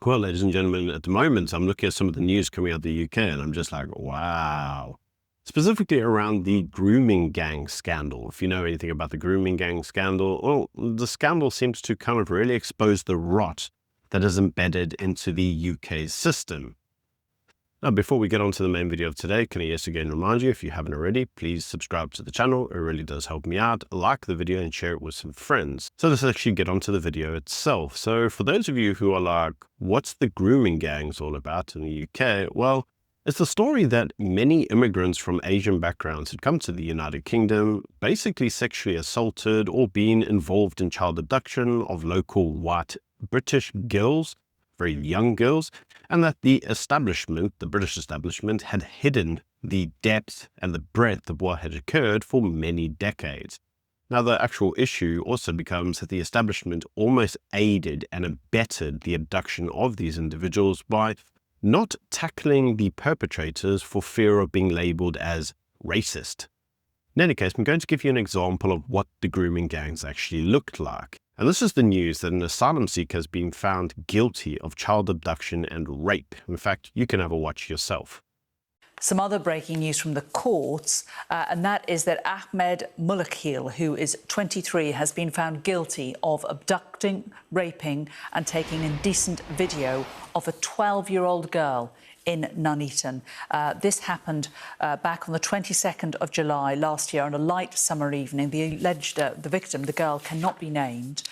Well, ladies and gentlemen, at the moment, I'm looking at some of the news coming out of the UK, and I'm just like, wow. Specifically around the grooming gang scandal. If you know anything about the grooming gang scandal, well, the scandal seems to kind of really expose the rot that is embedded into the UK system. Now, before we get on to the main video of today, can I yet again remind you, if you haven't already, please subscribe to the channel. It really does help me out. Like the video and share it with some friends. So let's actually get on to the video itself. So for those of you who are like, what's the grooming gangs all about in the UK? Well, it's the story that many immigrants from Asian backgrounds had come to the United Kingdom, basically sexually assaulted or been involved in child abduction of local white British girls, very young girls, and that the establishment, the British establishment, had hidden the depth and the breadth of what had occurred for many decades. Now, the actual issue also becomes that the establishment almost aided and abetted the abduction of these individuals by not tackling the perpetrators for fear of being labeled as racist. In any case, I'm going to give you an example of what the grooming gangs actually looked like. And this is the news that an asylum seeker has been found guilty of child abduction and rape. In fact, you can have a watch yourself. Some other breaking news from the courts, and that is that Ahmed Mulakil, who is 23, has been found guilty of abducting, raping and taking indecent video of a 12-year-old girl in Nuneaton. This happened back on the 22nd of July last year on a light summer evening. The alleged the victim, the girl, cannot be named.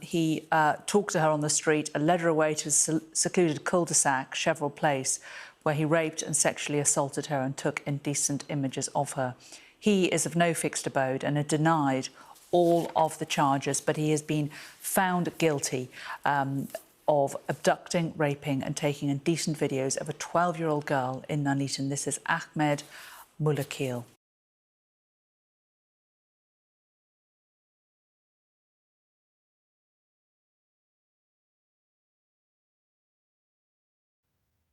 He talked to her on the street and led her away to a secluded cul-de-sac, Cheverel Place, where he raped and sexually assaulted her and took indecent images of her. He is of no fixed abode and had denied all of the charges, but he has been found guilty of abducting, raping and taking indecent videos of a 12-year-old girl in Nuneaton. This is Ahmed Mulakil.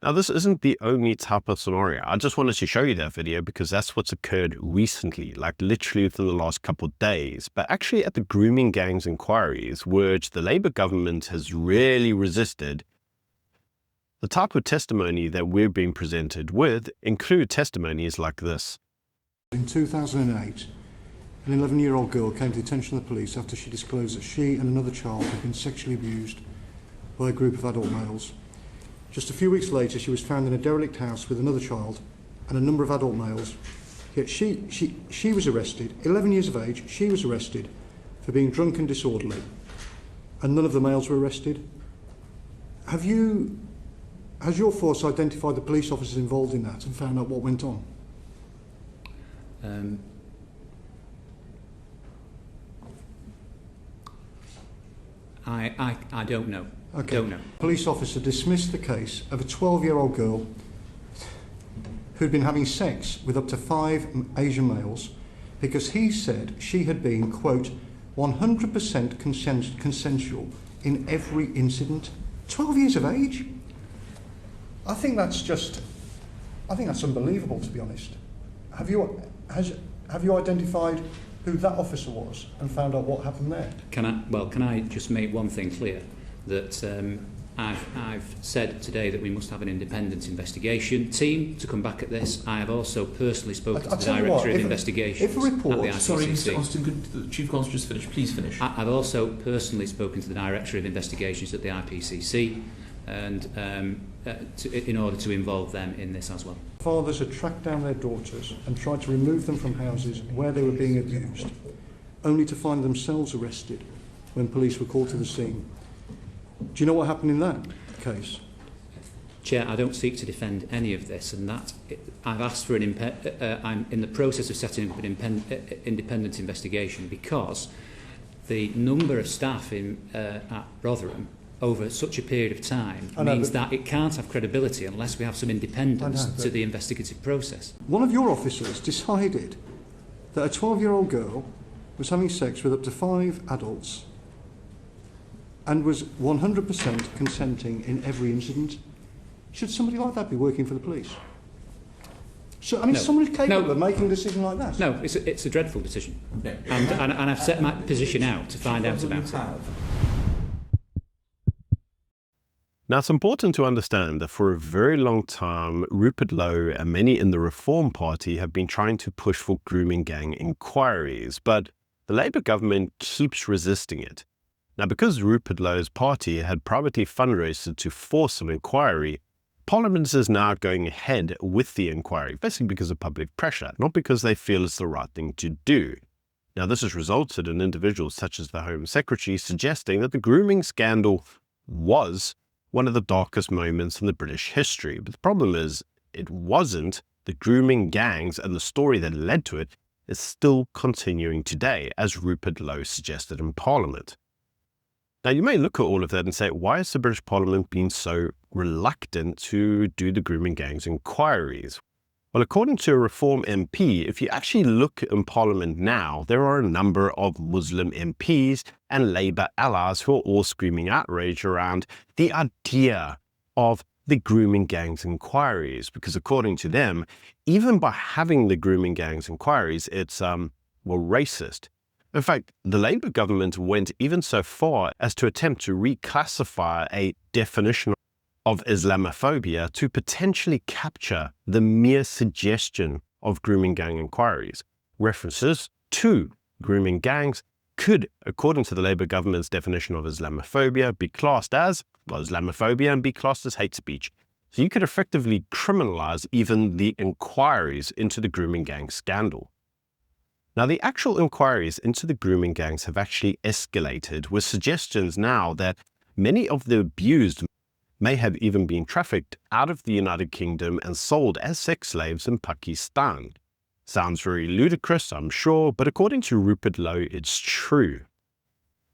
Now, this isn't the only type of scenario. I just wanted to show you that video because that's what's occurred recently, like literally within the last couple of days. But actually at the grooming gangs inquiries, which the Labour government has really resisted, the type of testimony that we're being presented with include testimonies like this. In 2008, an 11-year-old girl came to the attention of the police after she disclosed that she and another child had been sexually abused by a group of adult males. Just a few weeks later, she was found in a derelict house with another child and a number of adult males. Yet she was arrested, 11 years of age, she was arrested for being drunk and disorderly, and none of the males were arrested. Has your force identified the police officers involved in that and found out what went on? I don't know. Okay. Don't know. Police officer dismissed the case of a 12-year-old girl who'd been having sex with up to 5 Asian males because he said she had been, quote, 100% consensual in every incident. 12 years of age? I think that's unbelievable, to be honest. Have you identified who that officer was and found out what happened there? Can I just make one thing clear? That I've said today that we must have an independent investigation team to come back at this. I have also personally spoken to the Director of Investigations if a report, at the IPCC. Sorry, Mr. Austin, could the Chief Constable just finish? Please finish. I've also personally spoken to the Director of Investigations at the IPCC and in order to involve them in this as well. Fathers had tracked down their daughters and tried to remove them from houses where they were being abused, only to find themselves arrested when police were called to the scene. Do you know what happened in that case? Chair, I don't seek to defend any of this, and that I've asked for I'm in the process of setting up an independent investigation because the number of staff at Rotherham over such a period of time means that it can't have credibility unless we have some independence to the investigative process. One of your officers decided that a 12-year-old girl was having sex with up to 5 adults and was 100% consenting in every incident. Should somebody like that be working for the police? So, I mean, somebody's capable of making a decision like that? No, it's a dreadful decision. No. And I've set my position out to find out about it. Now, it's important to understand that for a very long time, Rupert Lowe and many in the Reform Party have been trying to push for grooming gang inquiries, but the Labour government keeps resisting it. Now, because Rupert Lowe's party had privately fundraised to force an inquiry, Parliament is now going ahead with the inquiry, basically because of public pressure, not because they feel it's the right thing to do. Now, this has resulted in individuals such as the Home Secretary suggesting that the grooming scandal was one of the darkest moments in the British history. But the problem is, it wasn't. The grooming gangs and the story that led to it is still continuing today, as Rupert Lowe suggested in Parliament. Now, you may look at all of that and say, why has the British Parliament been so reluctant to do the grooming gangs inquiries? Well, according to a Reform MP, if you actually look in Parliament now, there are a number of Muslim MPs and Labour allies who are all screaming outrage around the idea of the grooming gangs inquiries, because according to them, even by having the grooming gangs inquiries, it's racist. In fact, the Labour government went even so far as to attempt to reclassify a definition of Islamophobia to potentially capture the mere suggestion of grooming gang inquiries. References to grooming gangs could, according to the Labour government's definition of Islamophobia, be classed as Islamophobia and be classed as hate speech. So you could effectively criminalize even the inquiries into the grooming gang scandal. Now, the actual inquiries into the grooming gangs have actually escalated, with suggestions now that many of the abused may have even been trafficked out of the United Kingdom and sold as sex slaves in Pakistan. Sounds very ludicrous, I'm sure, but according to Rupert Lowe, it's true.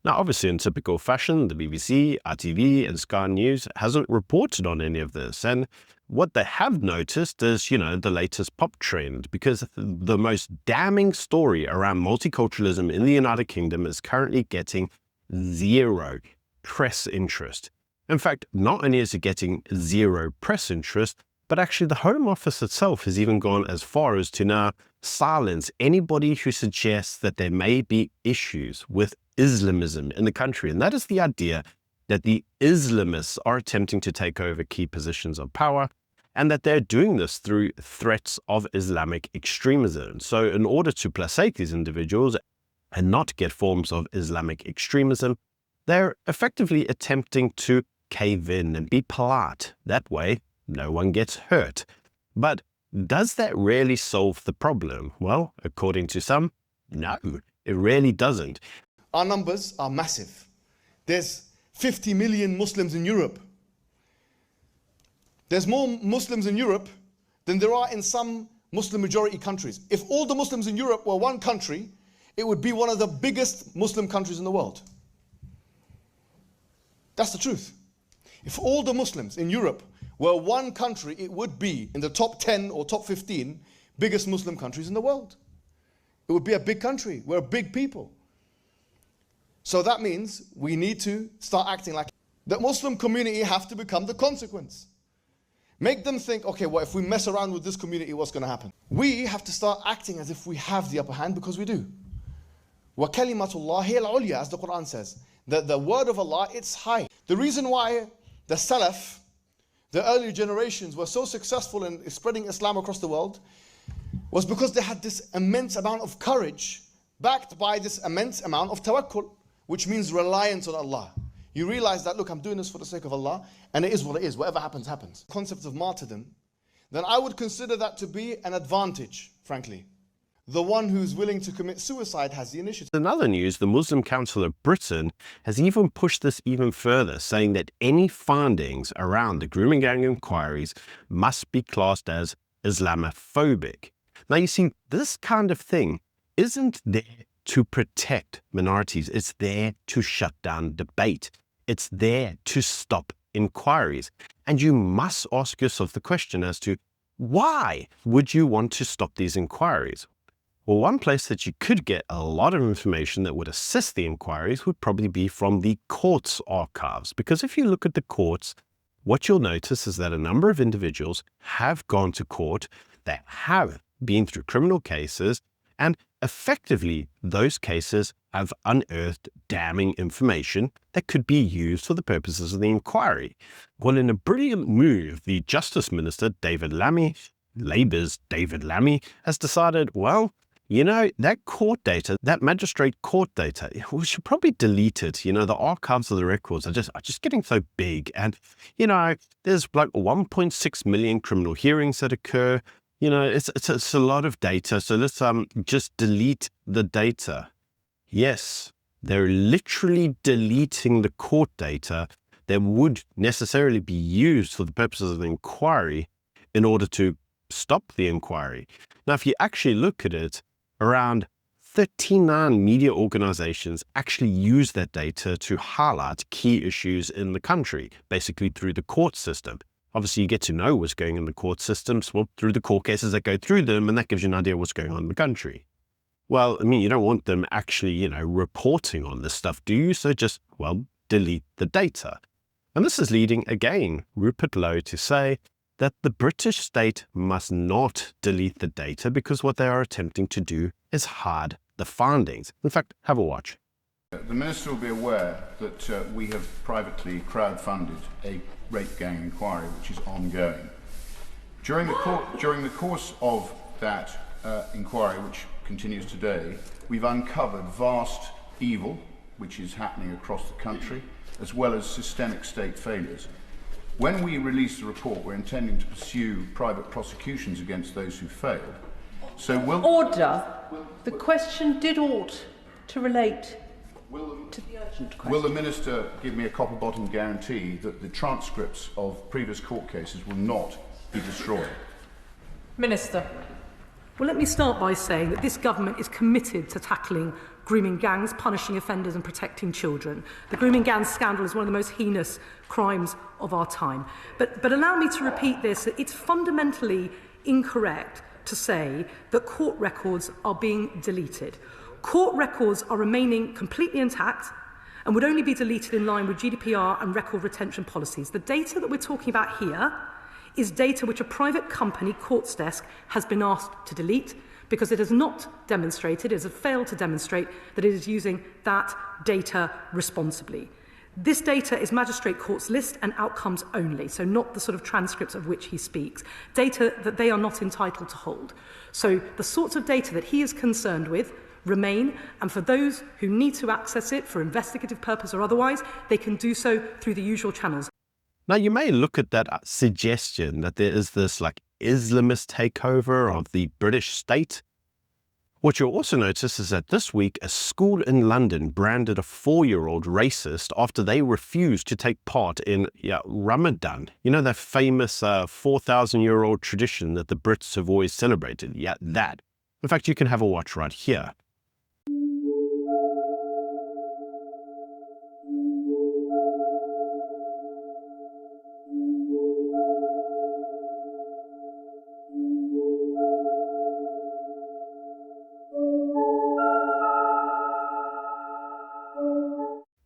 Now, obviously, in typical fashion, the BBC, ITV, and Sky News hasn't reported on any of this, and what they have noticed is, the latest pop trend, because the most damning story around multiculturalism in the United Kingdom is currently getting zero press interest. In fact, not only is it getting zero press interest, but actually the Home Office itself has even gone as far as to now silence anybody who suggests that there may be issues with Islamism in the country. And that is the idea that the Islamists are attempting to take over key positions of power, and that they're doing this through threats of Islamic extremism. So in order to placate these individuals and not get forms of Islamic extremism, they're effectively attempting to cave in and be polite. That way, no one gets hurt. But does that really solve the problem? Well, according to some, no, it really doesn't. Our numbers are massive. There's 50 million Muslims in Europe. There's more Muslims in Europe than there are in some Muslim majority countries. If all the Muslims in Europe were one country, it would be one of the biggest Muslim countries in the world. That's the truth. If all the Muslims in Europe were one country, it would be in the top 10 or top 15 biggest Muslim countries in the world. It would be a big country. We're a big people. So that means we need to start acting like the Muslim community have to become the consequence. Make them think, okay, well, if we mess around with this community, what's going to happen? We have to start acting as if we have the upper hand, because we do. وَكَلِمَةُ اللَّهِ هِيَ الْعُلْيَا, as the Quran says. The word of Allah, it's high. The reason why the Salaf, the early generations, were so successful in spreading Islam across the world was because they had this immense amount of courage backed by this immense amount of tawakkul, which means reliance on Allah. You realize that, look, I'm doing this for the sake of Allah, and it is what it is. Whatever happens, happens. Concept of martyrdom, then I would consider that to be an advantage, frankly. The one who's willing to commit suicide has the initiative. In other news, the Muslim Council of Britain has even pushed this even further, saying that any findings around the grooming gang inquiries must be classed as Islamophobic. Now, you see, this kind of thing isn't there to protect minorities. It's there to shut down debate. It's there to stop inquiries. And you must ask yourself the question as to why would you want to stop these inquiries? Well, one place that you could get a lot of information that would assist the inquiries would probably be from the courts archives. Because if you look at the courts, what you'll notice is that a number of individuals have gone to court, they have been through criminal cases, and effectively those cases have unearthed damning information that could be used for the purposes of the inquiry. Well, in a brilliant move, the Justice Minister, David Lammy, Labour's David Lammy, has decided, well, you know, that court data, that magistrate court data, we should probably delete it. You know, the archives of the records are just getting so big. And, you know, there's like 1.6 million criminal hearings that occur. You know, it's a lot of data. So let's just delete the data. Yes, they're literally deleting the court data that would necessarily be used for the purposes of the inquiry in order to stop the inquiry. Now, if you actually look at it, around 39 media organizations actually use that data to highlight key issues in the country, basically through the court system. Obviously, you get to know what's going on in the court systems through the court cases that go through them, and that gives you an idea of what's going on in the country. Well, I mean, you don't want them actually, you know, reporting on this stuff, do you? So just, well, delete the data. And this is leading, again, Rupert Lowe to say that the British state must not delete the data because what they are attempting to do is hide the findings. In fact, have a watch. The Minister will be aware that we have privately crowdfunded a rape gang inquiry which is ongoing. During the course of that inquiry, which continues today, we've uncovered vast evil which is happening across the country, as well as systemic state failures. When we release the report, we're intending to pursue private prosecutions against those who failed. So Order. The question did ought to relate to the urgent question. Will the Minister give me a copper-bottom guarantee that the transcripts of previous court cases will not be destroyed? Minister. Well, let me start by saying that this government is committed to tackling grooming gangs, punishing offenders and protecting children. The grooming gang scandal is one of the most heinous crimes of our time. But allow me to repeat this. It's fundamentally incorrect to say that court records are being deleted. Court records are remaining completely intact and would only be deleted in line with GDPR and record retention policies. The data that we're talking about here is data which a private company, Court's Desk, has been asked to delete because it has not demonstrated, it has failed to demonstrate that it is using that data responsibly. This data is Magistrate Court's list and outcomes only, so not the sort of transcripts of which he speaks, data that they are not entitled to hold. So the sorts of data that he is concerned with remain, and for those who need to access it for investigative purpose or otherwise, they can do so through the usual channels. Now, you may look at that suggestion that there is this like Islamist takeover of the British state. What you'll also notice is that this week, a school in London branded a 4-year-old racist after they refused to take part in Ramadan. You know, that famous 4,000-year-old tradition that the Brits have always celebrated? Yeah, that. In fact, you can have a watch right here.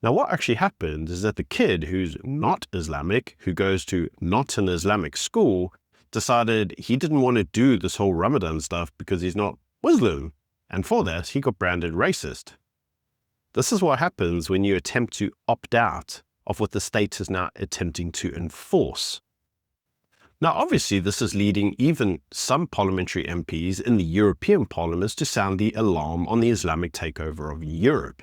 Now, what actually happened is that the kid who's not Islamic, who goes to not an Islamic school, decided he didn't want to do this whole Ramadan stuff because he's not Muslim. And for that, he got branded racist. This is what happens when you attempt to opt out of what the state is now attempting to enforce. Now, obviously, this is leading even some parliamentary MPs in the European parliaments to sound the alarm on the Islamic takeover of Europe.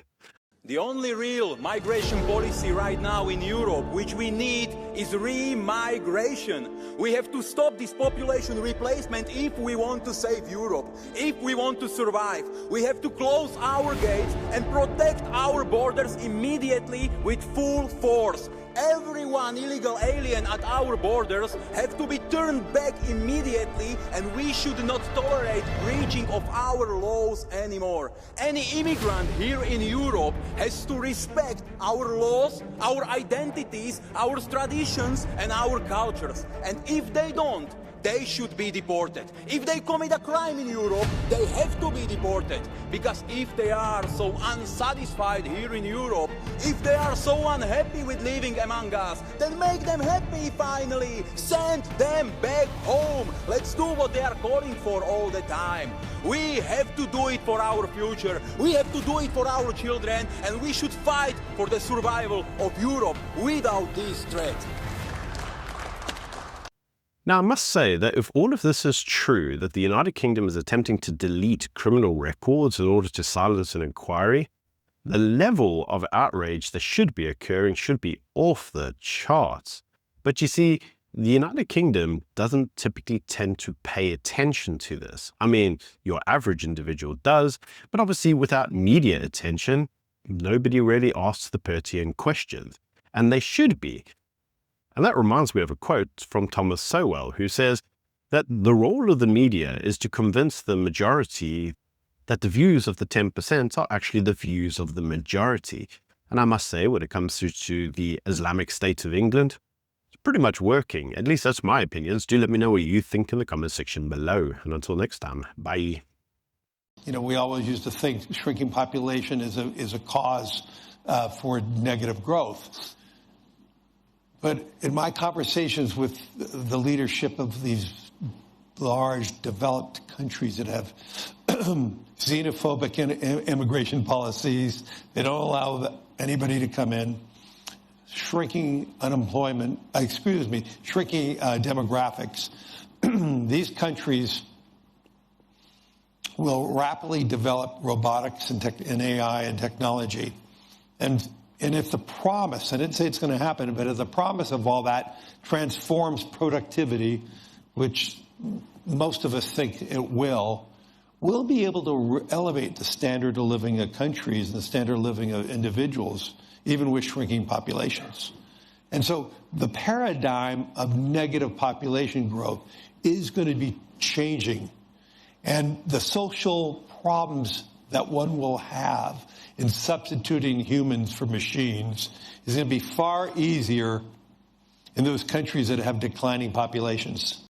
The only real migration policy right now in Europe, which we need, is re-migration. We have to stop this population replacement if we want to save Europe, if we want to survive. We have to close our gates and protect our borders immediately with full force. Everyone illegal alien at our borders have to be turned back immediately, and we should not tolerate breaching of our laws anymore. Any immigrant here in Europe has to respect our laws, our identities, our traditions and our cultures. And if they don't, they should be deported. If they commit a crime in Europe, they have to be deported. Because if they are so unsatisfied here in Europe, if they are so unhappy with living among us, then make them happy finally. Send them back home. Let's do what they are calling for all the time. We have to do it for our future. We have to do it for our children, and we should fight for the survival of Europe without this threat. Now, I must say that if all of this is true, that the United Kingdom is attempting to delete criminal records in order to silence an inquiry, the level of outrage that should be occurring should be off the charts. But you see, the United Kingdom doesn't typically tend to pay attention to this. I mean, your average individual does, but obviously without media attention, nobody really asks the pertinent questions, and they should be. And that reminds me of a quote from Thomas Sowell, who says that the role of the media is to convince the majority that the views of the 10% are actually the views of the majority. And I must say, when it comes to the Islamic State of England, it's pretty much working. At least that's my opinions. Do let me know what you think in the comment section below. And until next time, bye. You know, we always used to think shrinking population is a cause for negative growth. But in my conversations with the leadership of these large developed countries that have xenophobic immigration policies, they don't allow anybody to come in, shrinking unemployment, shrinking demographics, these countries will rapidly develop robotics and AI and technology. And if the promise, I didn't say it's going to happen, but if the promise of all that transforms productivity, which most of us think it will, we'll be able to elevate the standard of living of countries and the standard of living of individuals, even with shrinking populations. And so the paradigm of negative population growth is going to be changing. And the social problems that one will have in substituting humans for machines is going to be far easier in those countries that have declining populations.